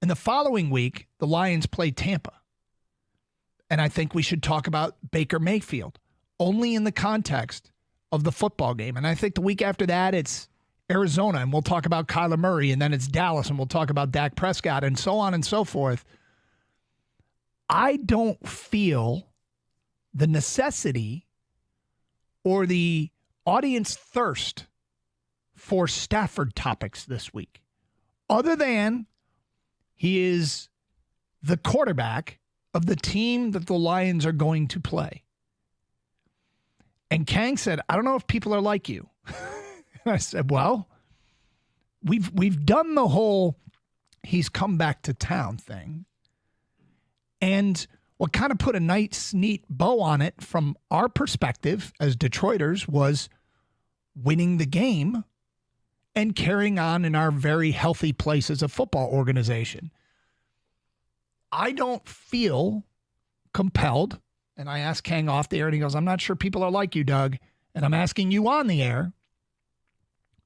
And the following week, the Lions play Tampa. And I think we should talk about Baker Mayfield only in the context of the football game. And I think the week after that, it's Arizona, and we'll talk about Kyler Murray, and then it's Dallas, and we'll talk about Dak Prescott, and so on and so forth. I don't feel the necessity or the audience thirst for Stafford topics this week, other than he is the quarterback of the team that the Lions are going to play. And Kang said, I don't know if people are like you. I said, well, we've done the whole he's come back to town thing. And what kind of put a nice, neat bow on it from our perspective as Detroiters was winning the game and carrying on in our very healthy place as a football organization. I don't feel compelled, and I asked Kang off the air, and he goes, I'm not sure people are like you, Doug, and I'm asking you on the air.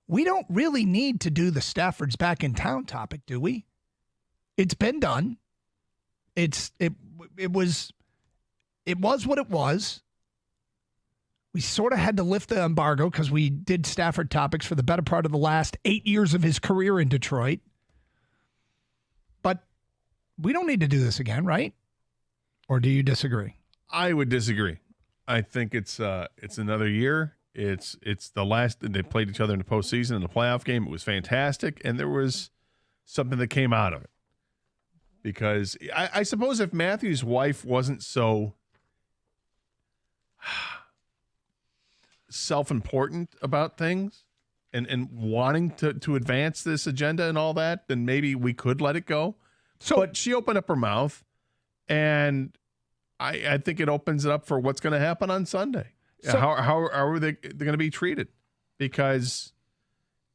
We don't really need to do the Stafford's back in town topic, do we? It's been done. It was what it was. We sort of had to lift the embargo because we did Stafford topics for the better part of the last 8 years of his career in Detroit. But we don't need to do this again, right? Or do you disagree? I would disagree. I think it's another year. It's the last. They played each other in the postseason in the playoff game. It was fantastic, and there was something that came out of it. Because I suppose if Matthew's wife wasn't so self-important about things and wanting to advance this agenda and all that, then maybe we could let it go. But she opened up her mouth, and I think it opens it up for what's going to happen on Sunday. So, how are they going to be treated? Because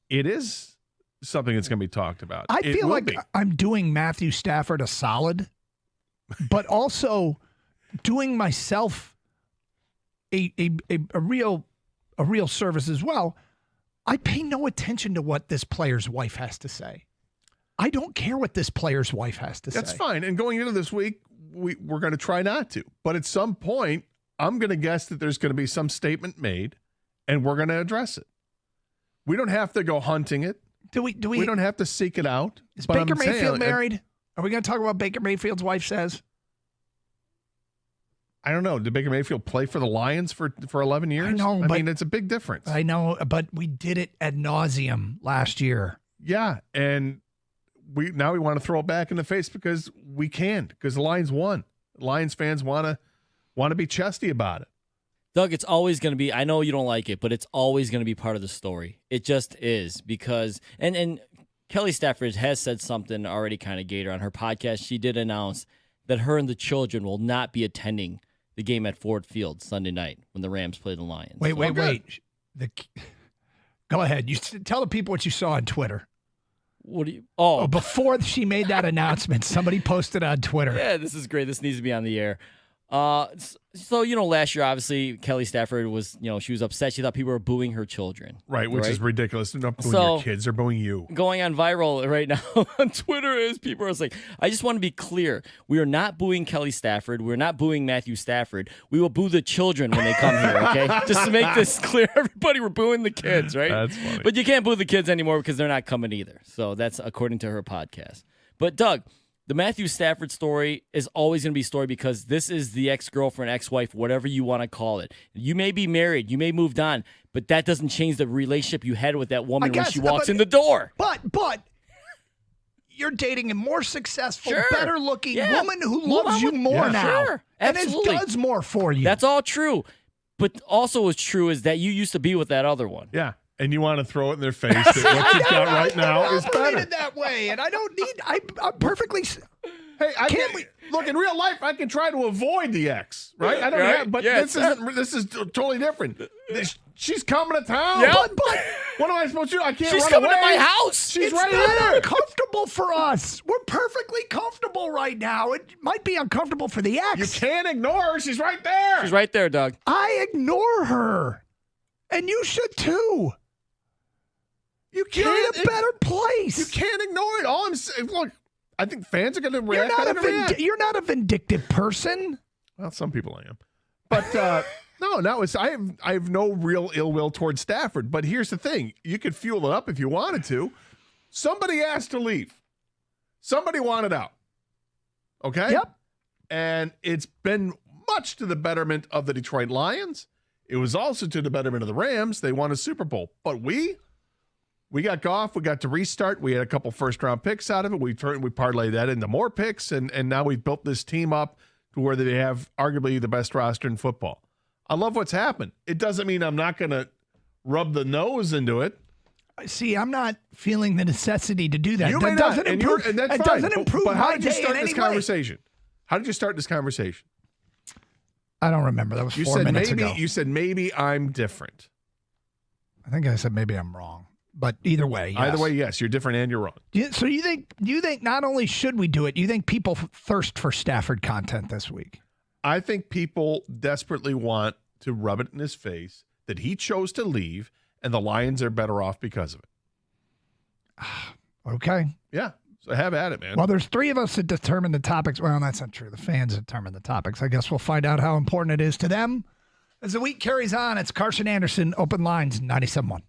it is something that's going to be talked about. I feel like I'm doing Matthew Stafford a solid, but also doing myself a real service as well. I pay no attention to what this player's wife has to say. I don't care what this player's wife has to say. That's fine. And going into this week, we're going to try not to. But at some point, I'm going to guess that there's going to be some statement made, and we're going to address it. We don't have to go hunting it. Do we don't have to seek it out. Is Baker Mayfield married? Are we going to talk about what Baker Mayfield's wife says? I don't know. Did Baker Mayfield play for the Lions for 11 years? I know. I mean, it's a big difference. I know, but we did it ad nauseum last year. Yeah, and we want to throw it back in the face because we can, because the Lions won. Lions fans want to be chesty about it. Doug, it's always going to be, I know you don't like it, but it's always going to be part of the story. It just is because, and Kelly Stafford has said something already kind of Gator on her podcast. She did announce that her and the children will not be attending the game at Ford Field Sunday night when the Rams play the Lions. Wait. Go ahead. You tell the people what you saw on Twitter. What do you? Before she made that announcement, somebody posted on Twitter. Yeah, this is great. This needs to be on the air. So, last year, obviously, Kelly Stafford was, she was upset. She thought people were booing her children. Right, which is ridiculous. They're not booing your kids. They're booing you. Going on viral right now on Twitter is people are like, I just want to be clear. We are not booing Kelly Stafford. We're not booing Matthew Stafford. We will boo the children when they come here, okay? Just to make this clear, everybody, we're booing the kids, right? That's funny. But you can't boo the kids anymore because they're not coming either. So that's according to her podcast. But, Doug, the Matthew Stafford story is always going to be a story because this is the ex-girlfriend, ex-wife, whatever you want to call it. You may be married, you may moved on, but that doesn't change the relationship you had with that woman when she walks in the door. But you're dating a more successful, better-looking woman who loves you more now. Sure. And it does more for you. That's all true. But also what's true is that you used to be with that other one. Yeah. And you want to throw it in their face that what you've got right now is better. I that way, and I don't need. I'm perfectly. Hey, look in real life. I can try to avoid the ex, right? I don't have, but this is totally different. She's coming to town. Yeah. But what am I supposed to do? I can't. She's run coming away. to my house. She's right not here. Uncomfortable for us. We're perfectly comfortable right now. It might be uncomfortable for the ex. You can't ignore her. She's right there. She's right there, Doug. I ignore her, and you should too. You're in a better place. You can't ignore it. All I'm saying, look, I think fans are going to react. You're not a vindictive person. Well, some people I am. But no, I have no real ill will towards Stafford. But here's the thing. You could fuel it up if you wanted to. Somebody asked to leave. Somebody wanted out. Okay? Yep. And it's been much to the betterment of the Detroit Lions. It was also to the betterment of the Rams. They won a Super Bowl. But we got Goff. We got to restart. We had a couple first-round picks out of it. We parlayed that into more picks, and now we've built this team up to where they have arguably the best roster in football. I love what's happened. It doesn't mean I'm not going to rub the nose into it. See, I'm not feeling the necessity to do that. You that doesn't improve. And that's it fine. doesn't improve but how my did you day start in this any way. conversation? How did you start this conversation? I don't remember. That was You 4 said minutes maybe. ago. You said maybe I'm different. I think I said maybe I'm wrong. But either way, yes. Either way, yes, you're different and you're wrong. So you think not only should we do it, you think people thirst for Stafford content this week? I think people desperately want to rub it in his face that he chose to leave and the Lions are better off because of it. Okay. Yeah. So have at it, man. Well, there's 3 of us that determine the topics. Well, that's not true. The fans determine the topics. I guess we'll find out how important it is to them. As the week carries on, it's Karsch and Anderson, Open Lines, 97.1.